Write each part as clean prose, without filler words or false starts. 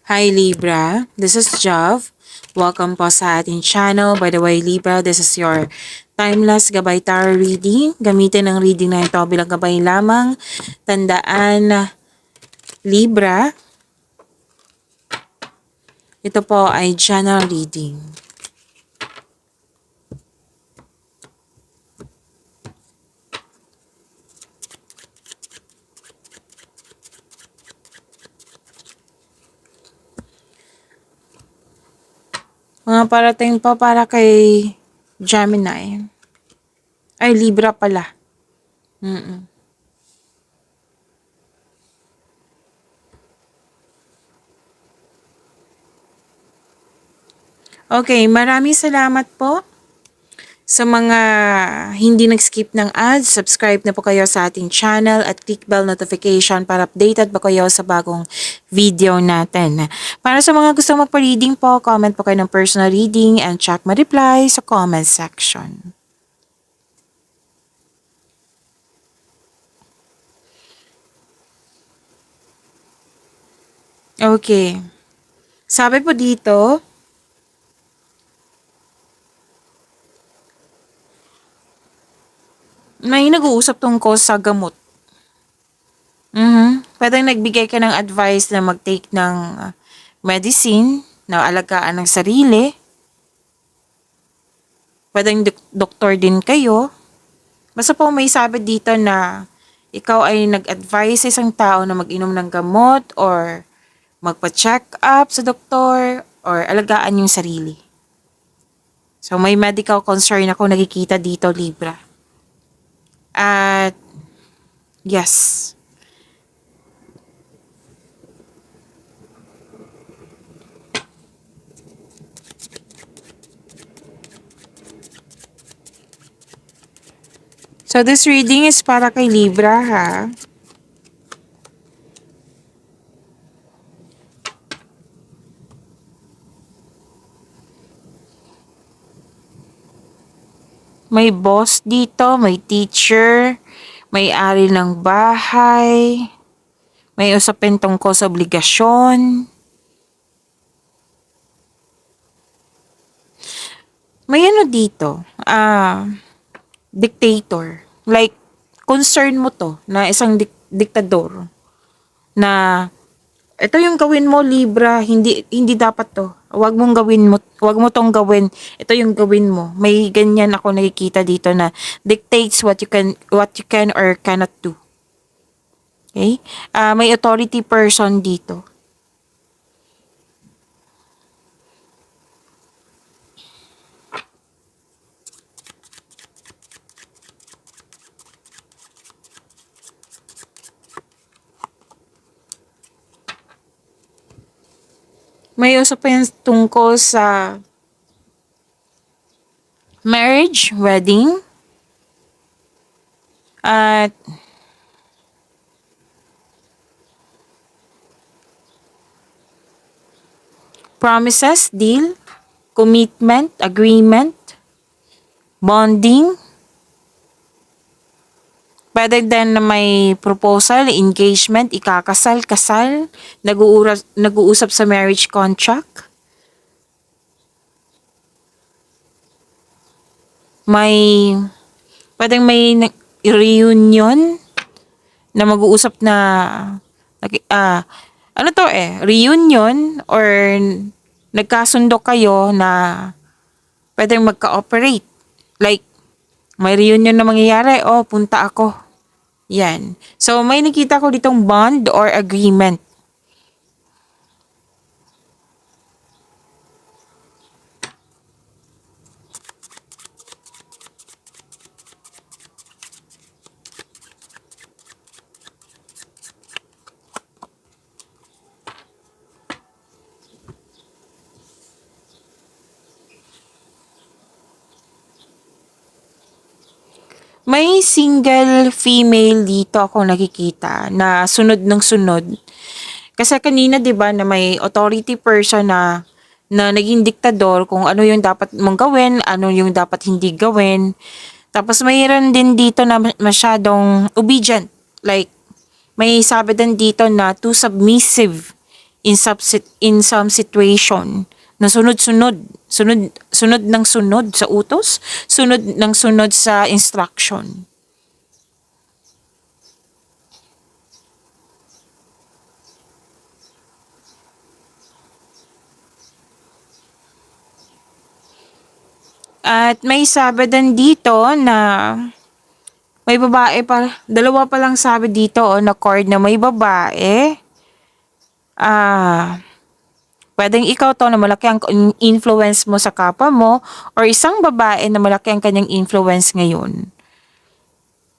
Hi Libra, this is Jav. Welcome po sa ating channel. By the way Libra, this is your timeless gabay tarot reading. Gamitin ang reading na ito bilang gabay lamang. Tandaan Libra, ito po ay general reading. Mga parating pa para kay Gemini. Ay, Libra pala. Okay, maraming salamat po sa mga hindi nag-skip ng ads. Subscribe na po kayo sa ating channel at click bell notification para updated po kayo sa bagong video natin. Para sa mga gusto magpa-reading po, comment po kayo ng personal reading and check my reply sa comment section. Okay. Sabi po dito, may nag-uusap tungkol sa gamot. Pwedeng nagbigay ka ng advice na mag-take ng medicine na alagaan ng sarili. Pwedeng doktor din kayo. Basta po may sabi dito na ikaw ay nag-advise sa isang tao na mag-inom ng gamot or magpa-check up sa doktor or alagaan yung sarili. So may medical concern ako nakikita dito, Libra. At yes. So this reading is para kay Libra, ha? May boss dito, may teacher, may-ari ng bahay, may usapin tungkol sa obligasyon. May ano dito, dictator. Like, concern mo to na isang diktador na ito yung gawin mo, Libra, hindi dapat to. Huwag mong gawin mo, huwag mo tong gawin. Ito yung gawin mo. May ganyan ako nakikita dito na dictates what you can or cannot do. Okay? May authority person dito. May usapan tungkol sa marriage, wedding, at promises, deal, commitment, agreement, bonding. Pwede din na may proposal, engagement, ikakasal, kasal, nag-uusap sa marriage contract. Pwedeng may reunion na mag-uusap na, reunion or nagkasundo kayo na pwedeng magka-operate. Like, may reunion na mangyayari, punta ako. Yan. So, may nakita ko ditong bond or agreement. May single female dito ako nakikita na sunod ng sunod. Kasi kanina 'di ba na may authority person na naging diktador kung ano yung dapat mong gawin, ano yung dapat hindi gawin. Tapos mayroon din dito na masyadong obedient. Like may sabi din dito na too submissive in some situation na sunod ng sunod sa utos, sunod ng sunod sa instruction. At may sabi din dito na may babae pa, dalawa pa lang sabi dito na card na may babae. Pwedeng ikaw to na malaki ang influence mo sa kapwa mo or isang babae na malaki ang kanyang influence ngayon.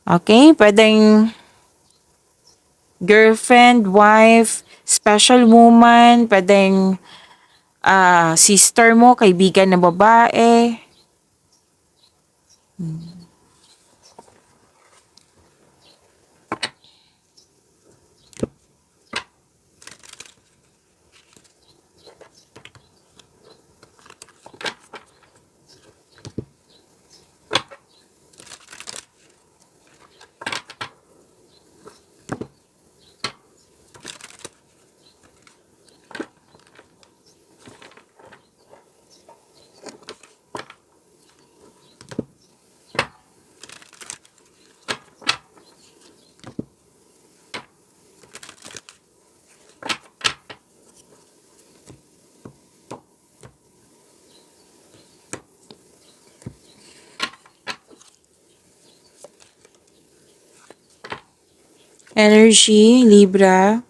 Okay? Pwedeng girlfriend, wife, special woman, pwedeng sister mo, kaibigan na babae. Energy, Libra.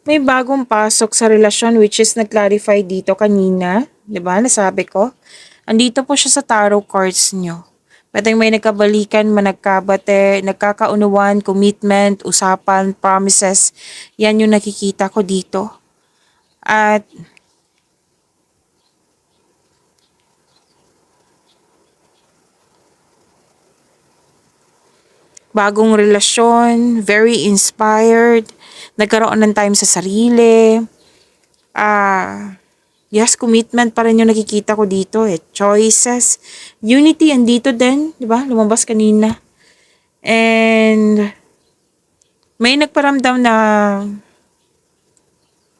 May bagong pasok sa relasyon which is nag-clarify dito kanina. 'Di ba? Nasabi ko. Andito po siya sa tarot cards nyo. Pwedeng may nagkabalikan, managkabate, nagkakaunuan, commitment, usapan, promises. Yan yung nakikita ko dito. At bagong relasyon, very inspired, nagkaroon ng time sa sarili. Yes, commitment pa rin yung nakikita ko dito eh. Choices. Unity, andito din. Di ba? Lumabas kanina. And may nagparamdam na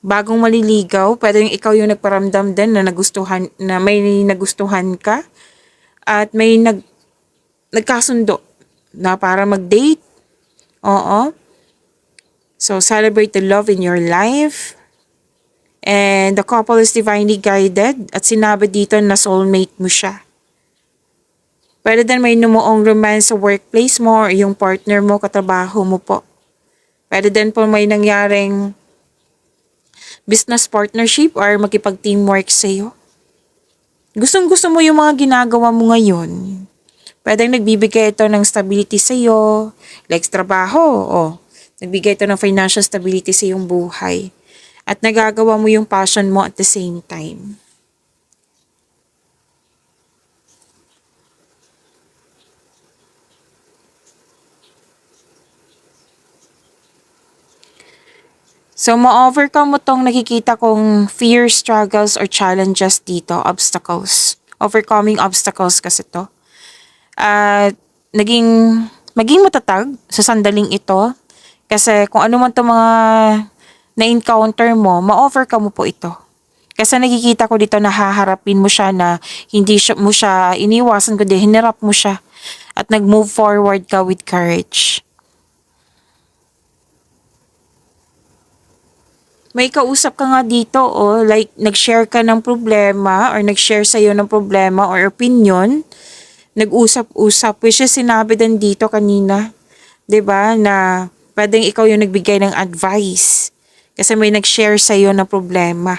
bagong maliligaw. Pwede yung ikaw yung nagparamdam din na nagustuhan, na may nagustuhan ka. At may nagkasundo na para mag-date. Oo. So, celebrate the love in your life. And the couple is divinely guided at sinabi dito na soulmate mo siya. Pwede din may numuong romance sa workplace mo or yung partner mo, katrabaho mo po. Pwede din po may nangyaring business partnership or makipag-teamwork sa'yo. Gustong-gusto mo yung mga ginagawa mo ngayon. Pwedeng nagbibigay ito ng stability sa'yo, like trabaho, o nagbigay ito ng financial stability sa iyong buhay. At nagagawa mo yung passion mo at the same time. So, ma-overcome mo tong nakikita kong fear, struggles, or challenges dito, obstacles. Overcoming obstacles kasi to. At maging matatag sa sandaling ito. Kasi kung ano man itong mga na-encounter mo, ma-overcome mo po ito. Kasi nakikita ko dito na haharapin mo siya na hindi mo siya iniwasan kundi hinarap mo siya at nag-move forward ka with courage. May kausap ka nga dito like nag-share ka ng problema or nag-share sa'yo ng problema or opinion, nag-usap-usap, which is sinabi din dito kanina, 'di ba, na pwedeng ikaw yung nagbigay ng advice kasi may nag-share sa'yo ng problema.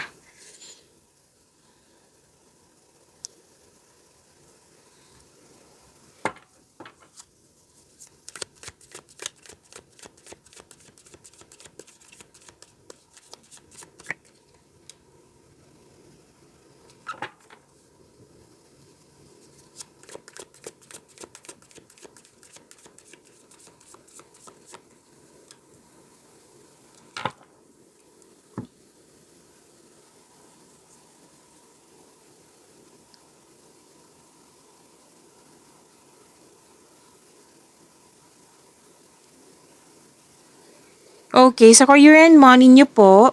Okay, sa career and money niyo po,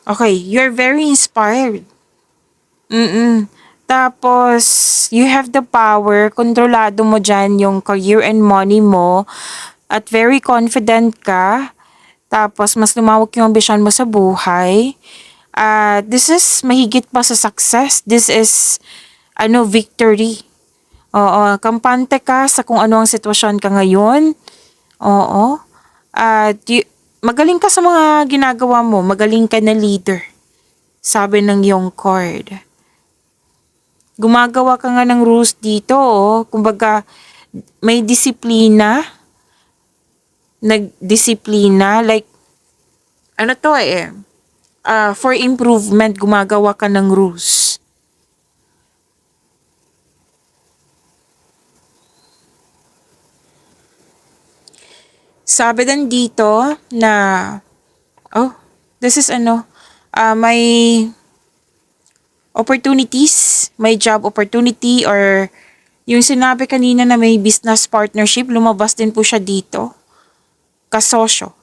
okay, you're very inspired. Mm. Tapos, you have the power, kontrolado mo dyan yung career and money mo, at very confident ka. Tapos, mas lumawak yung ambisyon mo sa buhay. This is mahigit pa sa success. This is, victory. Oo, kampante ka sa kung ano ang sitwasyon ka ngayon. Oo. At magaling ka sa mga ginagawa mo. Magaling ka na leader. Sabi ng iyong card. Gumagawa ka nga ng rules dito, oh. Kumbaga, may disiplina. Nagdisiplina. Like, ano to eh. For improvement, gumagawa ka ng rules. Sabi din dito na, this is may opportunities, may job opportunity or yung sinabi kanina na may business partnership, lumabas din po siya dito. Kasosyo.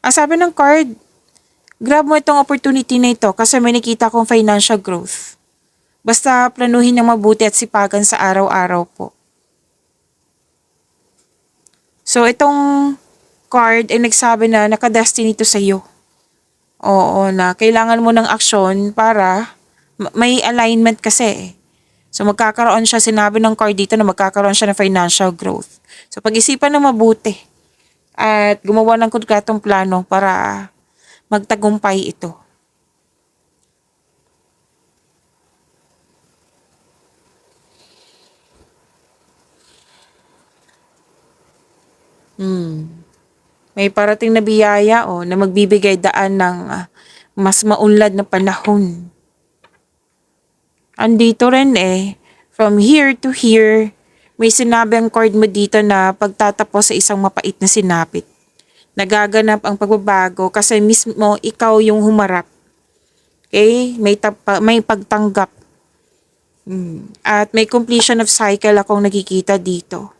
Sabi ng card, grab mo itong opportunity na ito kasi may nakita kong financial growth. Basta planuhin ng mabuti at sipagan sa araw-araw po. So itong card ay nagsabi na nakadestiny to sa iyo. Oo, na kailangan mo ng aksyon para may alignment kasi. So magkakaroon siya, sinabi ng card dito na magkakaroon siya ng financial growth. So pag-isipan ng mabuti at gumawa ng konkretong plano para magtagumpay ito. May parating na biyaya na magbibigay daan ng mas maunlad na panahon. Andito rin from here to here, may sinabi ang card mo dito na pagtatapos sa isang mapait na sinapit. Nagaganap ang pagbabago kasi mismo ikaw yung humarap. Okay? May pagtanggap. At may completion of cycle akong nakikita dito.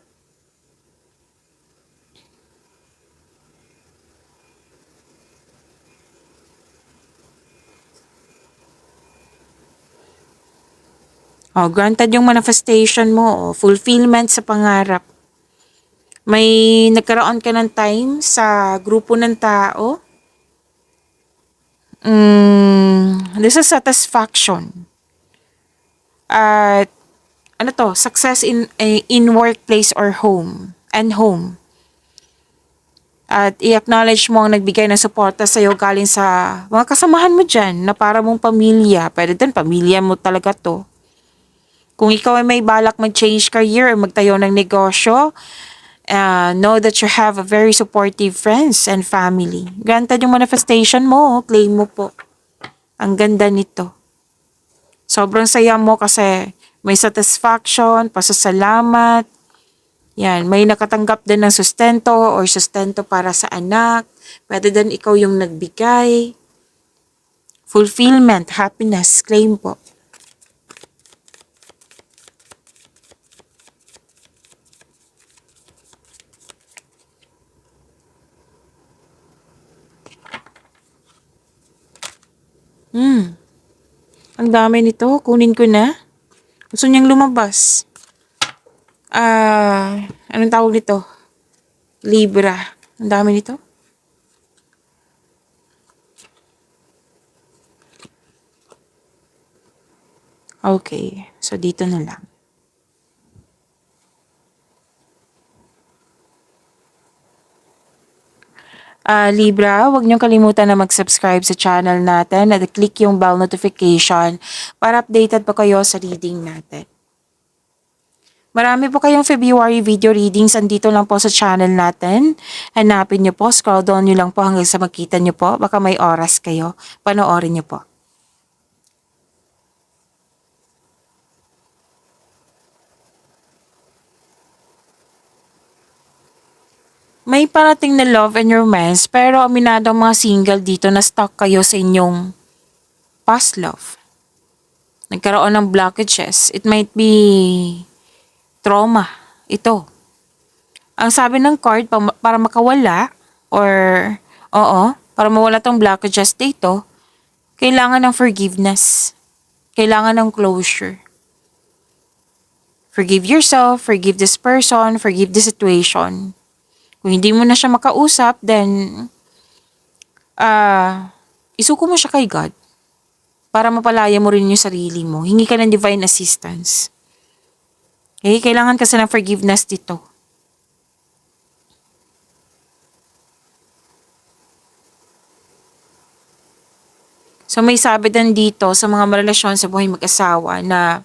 Granted yung manifestation mo, fulfillment sa pangarap. May nagkaroon ka ng time sa grupo ng tao. This is satisfaction. At success in workplace or home and home. At i-acknowledge mo ang nagbigay ng suporta sa iyo galing sa mga kasamahan mo dyan na para mong pamilya. Pwede din, pamilya mo talaga to. Kung ikaw ay may balak mag-change career or magtayo ng negosyo, know that you have a very supportive friends and family. Granted yung manifestation mo, claim mo po. Ang ganda nito. Sobrang saya mo kasi may satisfaction, pasasalamat. Yan, may nakatanggap din ng sustento or sustento para sa anak. Pwede din ikaw yung nagbigay. Fulfillment, happiness, claim po. Ang dami nito. Kunin ko na. Gusto niyang lumabas. Anong tawag nito? Libra. Ang dami nito. Okay. So, dito na lang. Libra, huwag niyong kalimutan na mag-subscribe sa channel natin at click yung bell notification para updated po kayo sa reading natin. Marami po kayong February video readings andito lang po sa channel natin. Hanapin niyo po, scroll down niyo lang po hanggang sa makita niyo po. Baka may oras kayo, panoorin niyo po. May parating na love and romance pero aminado ang mga single dito na stuck kayo sa inyong past love. Nagkaroon ng blockages. It might be trauma. Ito. Ang sabi ng card, para makawala, or, oo, para mawala tong blockages dito, kailangan ng forgiveness. Kailangan ng closure. Forgive yourself, forgive this person, forgive the situation. Kung hindi mo na siya makausap, then, isuko mo siya kay God para mapalaya mo rin yung sarili mo. Hingi ka ng divine assistance. Okay? Kailangan kasi ng forgiveness dito. So may sabi din dito sa mga relasyon sa buhay mag-asawa na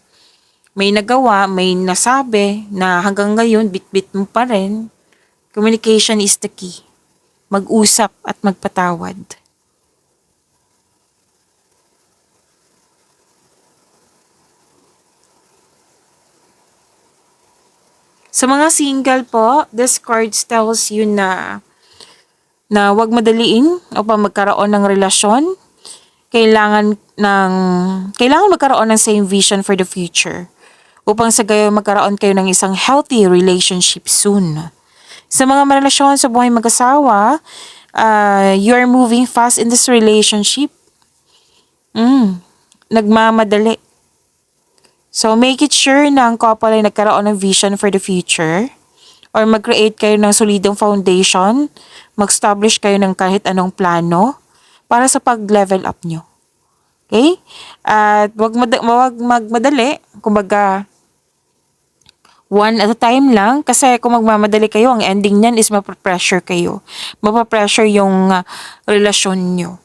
may nagawa, may nasabi na hanggang ngayon bit-bit mo pa rin. Communication is the key. Mag-usap at magpatawad. Sa mga single po, this card tells you na wag madaliin upang magkaroon ng relasyon. Kailangan magkaroon ng same vision for the future upang sa gayon magkaroon kayo ng isang healthy relationship soon. Sa mga relasyon sa buhay mag-asawa, you are moving fast in this relationship. Nagmamadali. So, make it sure na ang couple ay nagkaroon ng vision for the future or mag-create kayo ng solidong foundation, mag-establish kayo ng kahit anong plano para sa pag-level up nyo. Okay? At wag magmadali. Kumbaga, one at a time lang. Kasi kung magmamadali kayo, ang ending niyan is mapapressure kayo. Mapapressure yung relasyon nyo.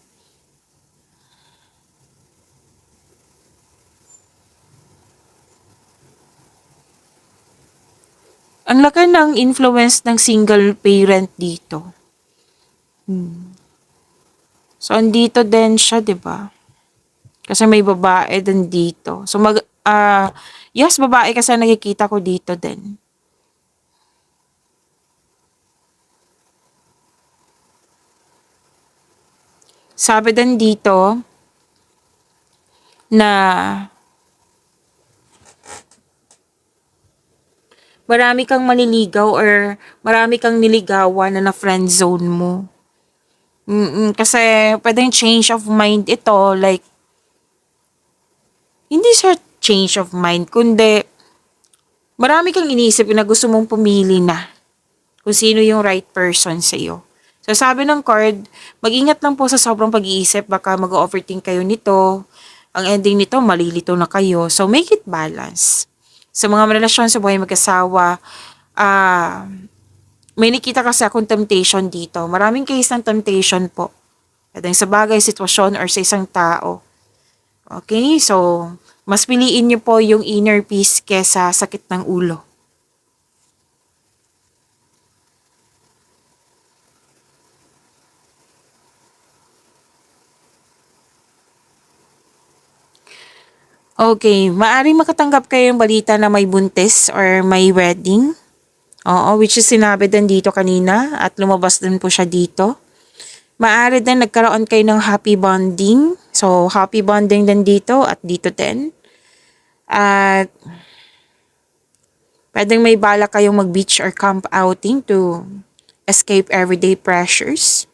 Ang laki ng influence ng single parent dito. So, andito din siya, di ba? Kasi may babae din dito. So, yes, babae kasi nakikita ko dito din. Sabi din dito na marami kang maniligaw or marami kang niligawan na na-friend zone mo. Kasi pwedeng change of mind ito, like, hindi siya change of mind, kundi marami kang iniisip na gusto mong pumili na kung sino yung right person sa iyo. So sabi ng card, mag-ingat lang po sa sobrang pag-iisip, baka mag-overthink kayo nito. Ang ending nito, malilito na kayo. So make it balance. Sa mga relasyon sa buhay mag-asawa, may nakita kasi akong temptation dito. Maraming case ng temptation po. At sa bagay, sitwasyon, or sa isang tao. Okay? So, mas piliin niyo po yung inner peace kesa sakit ng ulo. Okay, maaring makatanggap kayo ng balita na may buntis or may wedding. Oo, which is sinabi din dito kanina at lumabas din po siya dito. Maaari din nagkaroon kayo ng happy bonding. So, happy bonding din dito at dito din. At pwedeng may bala kayong mag-beach or camp outing to escape everyday pressures.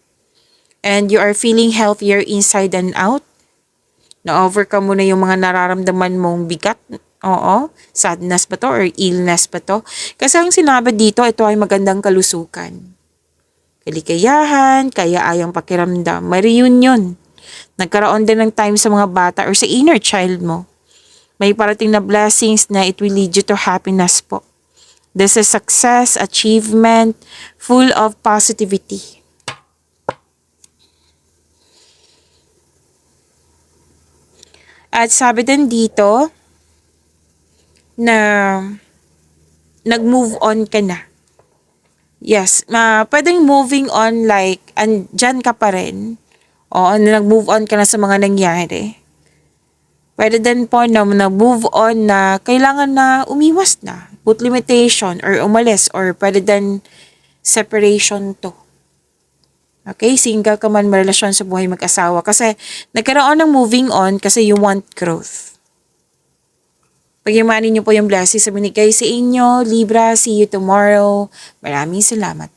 And you are feeling healthier inside and out. Na-overcome mo na yung mga nararamdaman mong bigat. Oo, sadness ba to or illness ba to? Kasi ang sinabi dito, ito ay magandang kalusukan. Kaligayahan, kaya-ayang pakiramdam. May reunion. Nagkaroon din ng time sa mga bata or sa inner child mo. May parating na blessings na it will lead you to happiness po. This is success, achievement, full of positivity. At sabi din dito na nag-move on ka na. Yes, pwedeng moving on like andyan ka pa rin. O nag-move on ka na sa mga nangyari. Pwede din po na move on na kailangan na umiwas na. Put limitation or umalis or pwede din separation to. Okay, single ka man, marelasyon sa buhay mag-asawa. Kasi nagkaroon ng moving on kasi you want growth. Pagyamanin niyo po yung blessings sa binigay sa inyo. Libra, see you tomorrow. Maraming salamat.